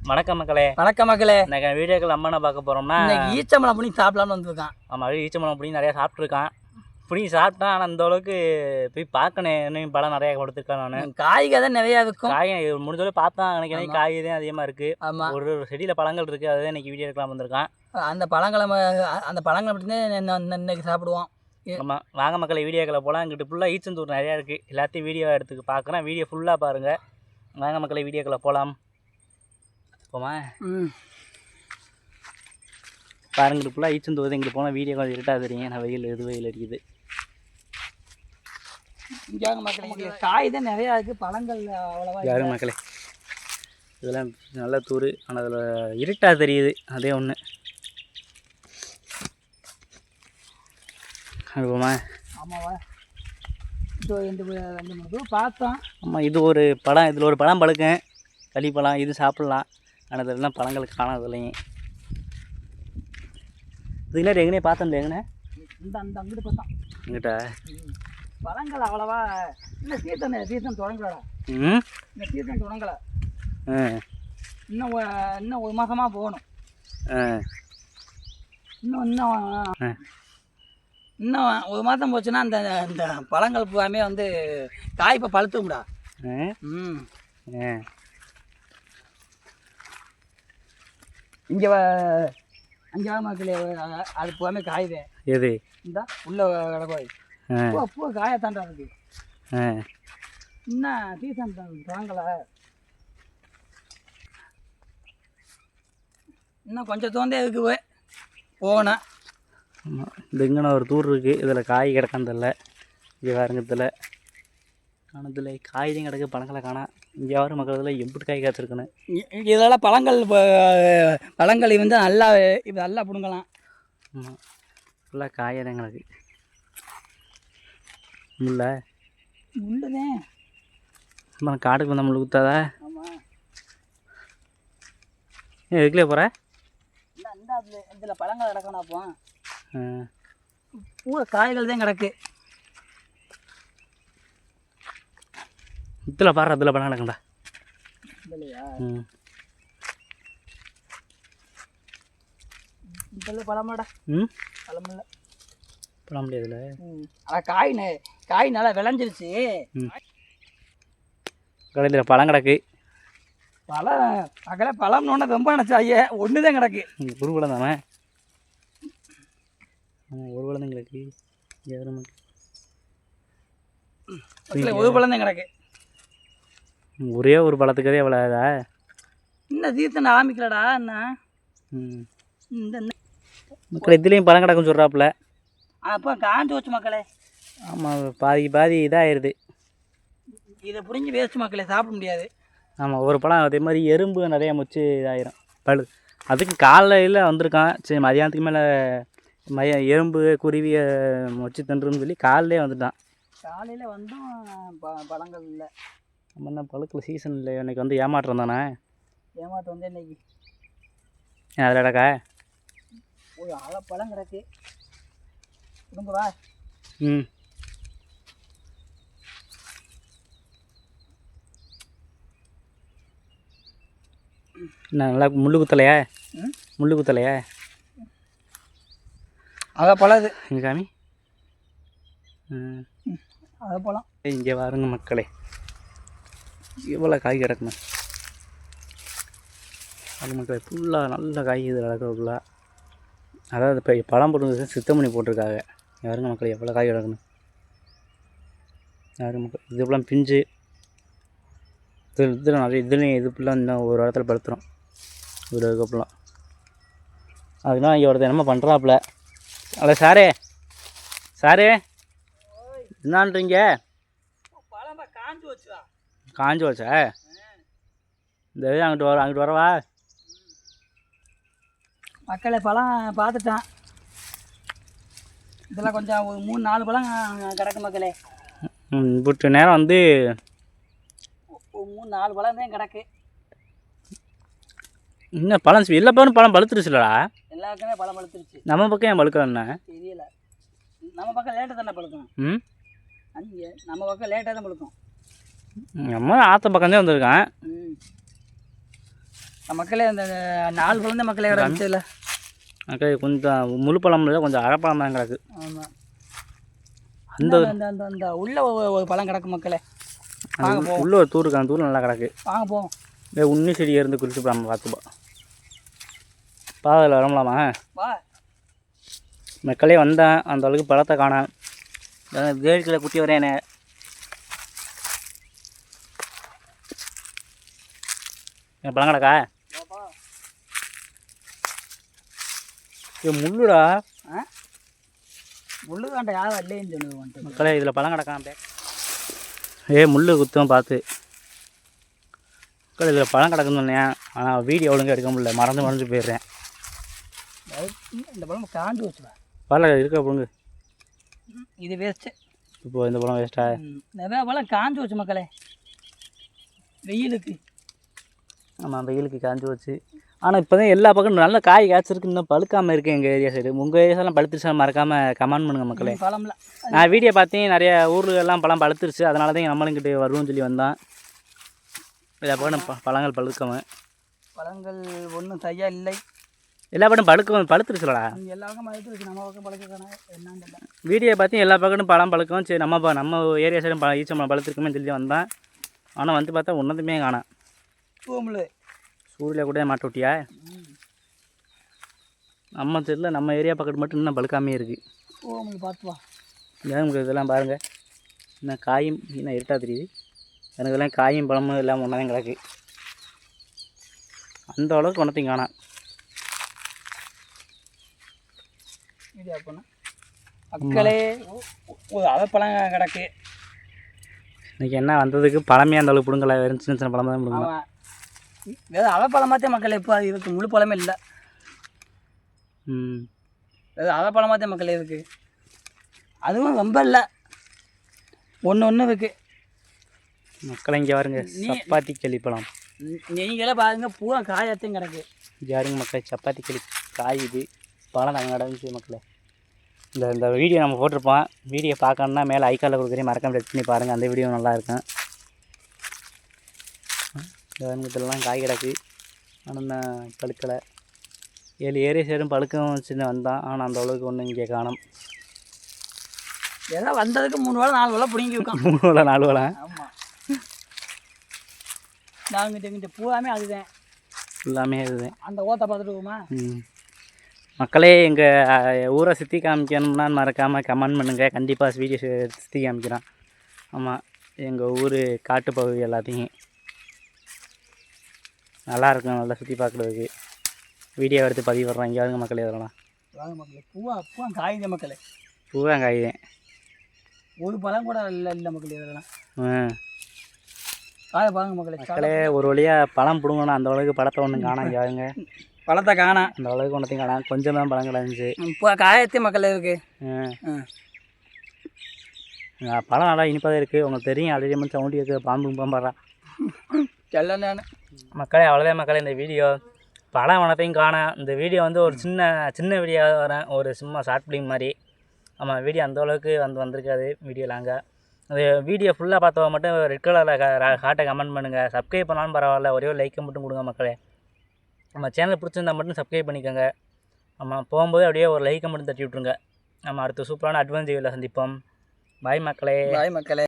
வணக்கம் மக்களே. வணக்கம் மக்களே. இன்னைக்கு வீடியோக்கள் நம்ம என்ன பார்க்க போகிறோம்னா, ஈச்சம்பழம் புளி சாப்பிடலாம்னு வந்திருக்கான். ஆமாம், ஈச்சம்பழம் புளி நிறையா சாப்பிட்ருக்கான். புளி சாப்பிட்டான், ஆனால் அந்த அளவுக்கு போய் பார்க்கணும். இன்னும் பழம் நிறையா கொடுத்துருக்கேன். நான் காய்கறி தான் நிறையா இருக்கும். காய் முடிஞ்சளவு பார்த்தா எனக்கு காய் தான் அதிகமாக இருக்குது. ஆமாம், ஒரு செடியில் பழங்கள் இருக்குது. அதுதான் இன்றைக்கி வீடியோ எடுக்கலாம் வந்திருக்கான். அந்த பழங்களை மட்டும்தான் இன்னைக்கு சாப்பிடுவோம். ஆமாம், வாங்க மக்களை வீடியோக்களை போகலாம். இங்கிட்டு ஃபுல்லாக ஈச்சந்தூர் நிறையா இருக்குது. எல்லாத்தையும் வீடியோ எடுத்துக்கு பார்க்குறேன். வீடியோ ஃபுல்லாக பாருங்கள். வாங்க மக்களை வீடியோக்களை போகலாம். போமா பாருங்க, ஃபுல்லாக ஈச்சந்தூர். இங்கிட்டு போனால் வீடியோ கொஞ்சம் இருட்டாக தெரியும். நான் வெயில் அடிக்குது. இங்கே மக்களே, காய் தான் நிறையா இருக்குது, பழங்கள் அவ்வளோவா யாரும் மக்களே. இதெல்லாம் நல்ல தூர், ஆனால் அதில் இருட்டாக தெரியுது. அதே ஒன்று அனுபவமா. ஆமாவா, இது ரெண்டு மூணு பார்த்தோம். ஆமாம், இது ஒரு பழம். இதில் ஒரு பழம் பழுக்கேன், களிப்பழம். இது சாப்பிட்லாம். ஆனால் இதெல்லாம் பழங்களுக்கு காணாது இல்லைங்க. இதுல எங்கனே பார்த்தோம். எங்கனே இந்த அந்த அங்கிட்டு பார்த்தோம். இங்கிட்ட பழங்கள் அவ்வளோவா இன்னும் சீசன் தொடங்கலடா. இந்த சீசன் தொடங்கலை. இன்னும் ஒரு மாதமாக போகணும். இன்னும் ஒரு மாதம் போச்சுன்னா அந்த இந்த பழங்கள் பூராமே வந்து காய் இப்போ பழுத்தும்டா. இங்கே அங்கே மக்களே, அது பூராமே காயுது. எது இந்த உள்ள கிடக்கோய் பூ காயத்தாண்டா இருக்கு. இன்னும் சீசன் தொடங்கலை. இன்னும் கொஞ்சம் தோந்தே இருக்கு போகணும். ஆமாம், இந்த இங்கே ஒரு தூர் இருக்குது. இதில் காய் கிடக்கதில்ல. இங்கே வேறுங்கத்தில் காணதில்லை. காய் தான் கிடக்கு, பழங்களை காணா. இங்கே யாரும் மக்கள் எப்படி காய் காய்ச்சிருக்கணும். இதெல்லாம் பழங்கள் வந்து நல்லா இப்போ நல்லா பிடுங்கலாம். ஆமாம், ஃபுல்லாக காயாக தான் கிடக்கு. முள்ளுதான். ஆமாம், காட்டுக்கு வந்தால் முள் குத்தாதா? ஆமாம். எதுக்குள்ளே போகிற? இந்த இதில் பழங்கள் கிடக்கணும். அப்போ பூரா காய்கள் தான் கிடக்கு. இதில் பாடுற இதில் பழம் கிடக்குண்டா. இல்லையா? இதில் பழமாடா. பழமில்ல, பழம் முடியாதுல்ல. ஆனால் காய் நல்லா விளைஞ்சிருச்சு. கடையில் பழம் கிடக்கு. பழம்னு ரொம்ப நினச்சா ஒன்று தான் கிடக்கு. ஒரு பழம் தானே. ஒரு பழம் தான் கிடக்கு. ஒரு பழம் தான் கிடக்கு. ஒரே ஒரு பழத்துக்கதே எவ்வளோ இதா? இன்னும் சீசன் ஆரம்பிக்கலடா. என்ன இந்த மக்கள் இதுலேயும் பழம் கிடக்குன்னு சொல்கிறாப்புல. அப்போ காஞ்சி வச்சு மக்களே. ஆமாம், பாதி இதாகிடுது. இதை புரிஞ்சு வேஸ்ட் மக்களே, சாப்பிட முடியாது. ஆமாம், ஒரு பழம் அதே மாதிரி எறும்பு நிறையா முச்சு இதாகிடும். அதுக்கு காலையில் வந்திருக்கான். சரி, மதியானத்துக்கு மேலே எறும்பு குருவியை மொச்சு தண்டுன்னு சொல்லி காலையிலே வந்துட்டான். காலையில் வந்தும் பழங்கள் இல்லை. நம்ம என்ன பழுக்கில் சீசன் இல்லை. இன்றைக்கி வந்து ஏமாற்றம் தானே. ஏமாற்றம் வந்து இன்னைக்கு அதில் கிடக்கா ஒரு அரை பழம் கிடக்கு. கொடுங்கவா? நல்லா முள்ளு குத்தலையா? முள்ளு குத்தலையா? அதை பழது இங்கே காமி. அதை பழம். இங்கே பாருங்க மக்களே, எவ்வளோ காய் கிடக்கணும். அது மக்களே ஃபுல்லாக நல்ல காய் இது கிடக்குள்ள. அதாவது இப்போ பழம் போட்டு சுத்தம் பண்ணி போட்டிருக்காங்க. யாருங்க மக்களே, எவ்வளோ காய் கிடக்கணும். யாருங்க மக்கள், இது ஃபுல்லாக பிஞ்சு. இதில் நிறைய இதுலேயும் இது ஃபுல்லாக இன்னும் ஒரு இடத்துல படுத்துகிறோம். இவ்வளோ இதுக்கப்புறம் அதுதான் இங்கே ஒருத்தர் என்னமோ பண்ணுறாப்புல. அல்ல சாரே என்னான்றீங்க? காஞ்சி வச்சா இந்த இது அங்கிட்டு வரவா? மக்களை பழம் பார்த்துட்டான். இதெல்லாம் கொஞ்சம் ஒரு 3-4 பழம் கிடக்கு மக்களே. இப்பட்டு நேரம் வந்து ஒரு 3-4 பழம் தான் கிடக்கு. இன்னும் பழம் எல்லா பழம் பழுத்துருச்சுலடா. எல்லாருக்குமே பழம் பழுத்துருச்சு. நம்ம பக்கம் ஏன் பழுக்கலண்ணா தெரியல. நம்ம பக்கம் லேட்டாக தானே பழுக்கும். நம்ம பக்கம் லேட்டாக தான் பழுக்கும். நம்ம ஆற்ற பக்கம்தான் வந்திருக்கான். மக்களே அந்த 4 பழம் தான் மக்களே கிடந்துச்சு இல்லை. மக்களே கொஞ்சம் முழு பழம் இல்லை, கொஞ்சம் அரைப்பழம் தான் கிடக்கு. ஆமாம். அந்த அந்த அந்த அந்த உள்ள ஒரு பழம் கிடக்கு மக்களே. வாங்க போவோம். உள்ள ஒரு தூர் இருக்கு, அந்த தூர் நல்லா கிடக்கு. வாங்க போவோம். உன்னி செடி இருந்து குறித்து நம்ம பார்த்துப்பா. பாதையில் வரலாமா? வா. மக்களே வந்தேன், அந்த அளவுக்கு பழத்தை காணேன். வேடிக்கையில் குத்தி வரேனே. என் பழம் கிடக்கா? இது முள்ளுடா. முள்ளு காண்ட யாரும் இல்லைன்னு சொன்னது வந்துட்டு. மக்களே இதில் பழம் கிடக்கான். முள் குத்தும் பார்த்து. மக்கள் இதில் பழம் கிடக்குன்னு சொன்னேன், ஆனால் வீடியோ ஒழுங்காக எடுக்க முடியல, மறந்து போயிடுறேன். இந்த பழம் காஞ்சி வச்சுவா. பழம் இருக்க பொழுது இது வேஸ்ட்டு. இப்போது இந்த பழம் வேஸ்ட்டா? நிறையா பழம் காஞ்சி வச்சு மக்களே, வெயிலுக்கு. ஆமாம், வெயிலுக்கு காஞ்சி வச்சு. ஆனால் இப்போ தான் எல்லா பக்கம் நல்ல காய் காய்ச்சிருக்கு, இன்னும் பழுக்காமல் இருக்குது எங்கள் ஏரியா சைடு. உங்கள் ஏரியாஸெல்லாம் பழுத்துருச்சா மறக்காமல் கமெண்ட் பண்ணுங்கள் மக்களே. பழம்லாம் நான் வீடியோ பார்த்தேன், நிறைய ஊர்லெல்லாம் பழம் பழுத்துருச்சு, அதனால தான் நம்மளுங்கிட்ட வருவோம்னு சொல்லி வந்தான். எல்லா பக்கம் பழங்கள் பழுக்காமல். பழங்கள் ஒன்றும் சரியா இல்லை. எல்லா பக்கம் பழுத்துருச்சுலடா. எல்லா பக்கம் பழுத்துருச்சு, நம்ம பக்கம் பழுக்க என்னன்னு. வீடியோ பார்த்தேன், எல்லா பக்கமும் பழம் பழுக்கும். சரி நம்ம ஏரியா சைடும் ஈச்சம்பழம் பழுத்துருக்குமே சொல்லி வந்தான். ஆனால் வந்து பார்த்தா ஒன்றதுமே காணாம். சூரில் கூட மாட்ட விட்டியா? நம்ம தெரியல, நம்ம ஏரியா பக்கத்து மட்டும் இன்னும் பழுக்காமே இருக்குது. பார்த்து வா. இதெல்லாம் பாருங்கள், இன்னும் காயும் இன்னும் இருட்டாக தெரியுது. எனக்கு இதெல்லாம் காயும் பழமும் எல்லாம் ஒன்றா தான் கிடக்கு. அந்த அளவுக்கு ஒன்றத்தையும் காணாம். மக்களே ஒரு அவப்பழம் கிடக்கு. இன்றைக்கி என்ன வந்ததுக்கு பழமே அந்த அளவுக்கு பிடுங்கலை, வெறும் சின்ன சின்ன பழம் தான் பிடுங்கலாம். வேறு அவப்பழமாத்தே மக்களே இப்போ இதுக்கு முழு பழமே இல்லை. வேறு அவப்பழமாத்தே மக்களே இருக்குது. அதுவும் ரொம்ப இல்லை, ஒன்று இருக்குது. மக்களை இங்கே பாருங்க, சப்பாத்தி கிளி பழம். நீங்களே பாருங்க, பூரா காயத்தையும் கிடக்கு. யாருங்க மக்களே, சப்பாத்தி கிளி காயுது, பழம் நாங்கள் நடந்துச்சு மக்களே. இந்த வீடியோ நம்ம போட்டிருப்போம். வீடியோ பார்க்கணுன்னா மேலே ஐக்காலில் கொடுக்குறேன், மறக்காம டச் பண்ணி பாருங்கள். அந்த வீடியோ நல்லாயிருக்கும். இதெல்லாம் காய் கிடக்கு, ஆனால் பழுக்கலை. 7 ஏரியா சேரும் பழுக்கம் சின்ன வந்தான், ஆனால் அந்த அளவுக்கு ஒன்றும் இங்கே காணும். எல்லாம் வந்ததுக்கு 3 வேளை 4 வேளை பிடிங்கி வைக்கும். 3 வேளை 4 வேளை. ஆமாம், நாங்கள் இங்கிட்ட பூராமே அதுதான், எல்லாமே அதுதான். அந்த ஓத்தை பார்த்துட்டு போமா. மக்களே, எங்கள் ஊரை சுற்றி காமிக்கணும்னா மறக்காமல் கமெண்ட் பண்ணுங்கள். கண்டிப்பாக வீடியோ சுற்றி காமிக்கிறோம். ஆமாம், எங்கள் ஊர் காட்டுப்பகுதி எல்லாத்தையும் நல்லாயிருக்கும், நல்லா சுற்றி பார்க்குறதுக்கு. வீடியோ எடுத்து பதிவு பண்ணுறோம். இங்கே மக்களே, அதெல்லாம் வாங்க மக்களே. பூவா காய்ந்த மக்களே, பூவா காயுதேன். ஒரு பழம் கூட இல்லை மக்களே. இதெல்லாம் காய பாருங்க மக்களே. மக்களே, ஒரு வழியாக பழம் பிடுங்கணும், அந்த அளவுக்கு பழத்தை ஒன்றும் காணாம். இங்கே பழத்தை காணாம், அந்த அளவுக்கு ஒன்றத்தையும் காணாம். கொஞ்சம் தான் பழம் கிடந்துச்சு. இப்போ காயத்தே மக்களே இருக்குது. பழம் நல்லா இனிப்பாக தான் இருக்குது. உங்களுக்கு தெரியும், ஆல்ரெடி மட்டும் சவுண்டி இருக்குது, பாம்புறா எல்லாம் நான் மக்களே. அவ்வளோதான் மக்களே, இந்த வீடியோ பழம் வனத்தையும் காணேன். இந்த வீடியோ வந்து ஒரு சின்ன வீடியோவாக வரேன், ஒரு சும்மா ஷார்ட் ஃபிலிம் மாதிரி. ஆமாம், வீடியோ அந்தளவுக்கு வந்திருக்காது வீடியோ லாங்காக. அந்த வீடியோ ஃபுல்லாக பார்த்தவங்க மட்டும் ரெட் கலரில் ஹார்ட்டை கமெண்ட் பண்ணுங்கள். சப்ஸ்கிரைப் பண்ணாலும் பரவாயில்ல, ஒரே ஒரு லைக்கை மட்டும் கொடுங்க மக்களே. நம்ம சேனல் பிடிச்சிருந்தா மட்டும் சப்ஸ்கிரைப் பண்ணிக்கோங்க. ஆமாம், போகும்போது அப்படியே ஒரு லைக்கை மட்டும் தட்டி விட்ருங்க. நம்ம அடுத்த சூப்பரான அட்வான்ஸ் வீடியோவில் சந்திப்போம். பாய் மக்களே. பாய் மக்களே.